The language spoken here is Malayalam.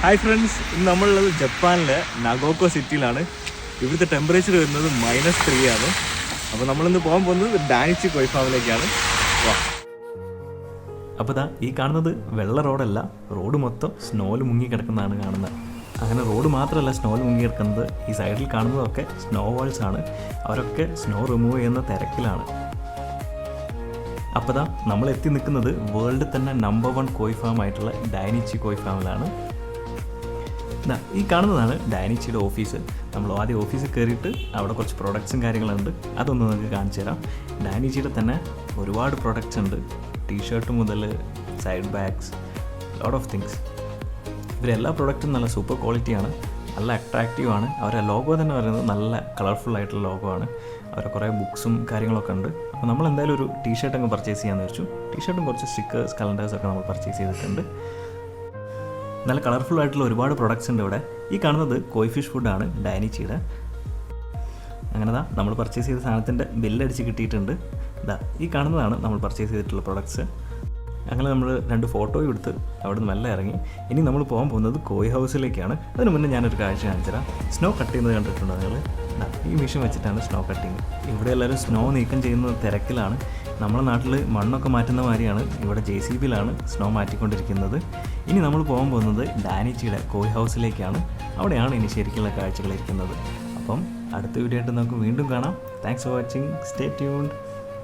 ഹായ് ഫ്രണ്ട്സ്, ഇന്ന് നമ്മളുള്ളത് ജപ്പാനിലെ നഗോക്കോ സിറ്റിയിലാണ്. ഇവിടുത്തെ ടെമ്പറേച്ചർ വരുന്നത് -3 ആണ്. അപ്പോൾ നമ്മളിന്ന് പോകാൻ പോകുന്നത് ഡാനിച്ചി കോഴി ഫാമിലേക്കാണ്. അപ്പോൾ ഇതാ ഈ കാണുന്നത് വെള്ള റോഡല്ല, റോഡ് മൊത്തം സ്നോയിൽ മുങ്ങി കിടക്കുന്നതാണ് കാണുന്നത്. അങ്ങനെ റോഡ് മാത്രമല്ല സ്നോയിൽ മുങ്ങി കിടക്കുന്നത്, ഈ സൈഡിൽ കാണുന്നതൊക്കെ സ്നോ വാൾസ് ആണ്. അവരൊക്കെ സ്നോ റിമൂവ് ചെയ്യുന്ന തിരക്കിലാണ്. അപ്പോൾ ഇതാ നമ്മൾ എത്തി നിൽക്കുന്നത് വേൾഡിൽ തന്നെ നമ്പർ 1 കോഴി ഫാം ആയിട്ടുള്ള ഡാനിച്ചി കോഴി ഫാമിലാണ്. ഈ കാണുന്നതാണ് ഡാനിച്ചിയുടെ ഓഫീസ്. നമ്മൾ ആദ്യം ഓഫീസിൽ കയറിയിട്ട് അവിടെ കുറച്ച് പ്രൊഡക്ട്സും കാര്യങ്ങളുണ്ട്, അതൊന്ന് നിങ്ങൾക്ക് കാണിച്ചു തരാം. ഡാനിച്ചിയുടെ തന്നെ ഒരുപാട് പ്രൊഡക്ട്സ് ഉണ്ട്, ടീഷർട്ട് മുതൽ side bags, lot of things. ഇവരെല്ലാ പ്രൊഡക്റ്റും നല്ല സൂപ്പർ ക്വാളിറ്റിയാണ്, നല്ല അട്രാക്റ്റീവാണ്. അവരെ ലോഗോ തന്നെ പറയുന്നത് നല്ല കളർഫുൾ ആയിട്ടുള്ള ലോഗോ ആണ്. അവരെ കുറേ ബുക്സും കാര്യങ്ങളൊക്കെ ഉണ്ട്. അപ്പോൾ നമ്മൾ എന്തായാലും ഒരു ടീഷർട്ട് അങ്ങ് പർച്ചേസ് ചെയ്യാമെന്ന് വെച്ചു. ടീഷർട്ടും കുറച്ച് സ്റ്റിക്കേഴ്സ്, കലണ്ടേഴ്സൊക്കെ നമ്മൾ പർച്ചേസ് ചെയ്തിട്ടുണ്ട്. നല്ല കളർഫുൾ ആയിട്ടുള്ള ഒരുപാട് പ്രൊഡക്ട്സ് ഉണ്ട് ഇവിടെ. ഈ കാണുന്നത് കോയി ഫിഷ് ഫുഡാണ് ഡാനിച്ചിയുടെ. അങ്ങനെ നമ്മൾ പർച്ചേസ് ചെയ്ത സാധനത്തിൻ്റെ ബില്ലടിച്ച് കിട്ടിയിട്ടുണ്ട്. ഈ കാണുന്നതാണ് നമ്മൾ പർച്ചേസ് ചെയ്തിട്ടുള്ള പ്രൊഡക്ട്സ്. അങ്ങനെ നമ്മൾ 2 ഫോട്ടോയും എടുത്ത് അവിടെ നിന്ന് മെല്ലെ ഇറങ്ങി. ഇനി നമ്മൾ പോകാൻ പോകുന്നത് കോയി ഹൗസിലേക്കാണ്. അതിന് മുന്നേ ഞാനൊരു കാഴ്ച കാണിച്ചു തരാം. സ്നോ കട്ട് ചെയ്യുന്നത് കണ്ടിട്ടുണ്ടോ നിങ്ങൾ? ഈ മെഷീൻ വെച്ചിട്ടാണ് സ്നോ കട്ടിങ്. ഇവിടെ എല്ലാവരും സ്നോ നീക്കം ചെയ്യുന്ന തിരക്കിലാണ്. നമ്മുടെ നാട്ടിൽ മണ്ണൊക്കെ മാറ്റുന്ന മാതിരിയാണ് ഇവിടെ JCBയിലാണ് സ്നോ മാറ്റിക്കൊണ്ടിരിക്കുന്നത്. ഇനി നമ്മൾ പോകാൻ പോകുന്നത് ഡാനിച്ചിയുടെ കോയി ഹൗസിലേക്കാണ്. അവിടെയാണ് ഇനി ശരിക്കുള്ള കാഴ്ചകളിരിക്കുന്നത്. അപ്പം അടുത്ത വീഡിയോ ആയിട്ട് നമുക്ക് വീണ്ടും കാണാം. Thanks for watching. Stay tuned.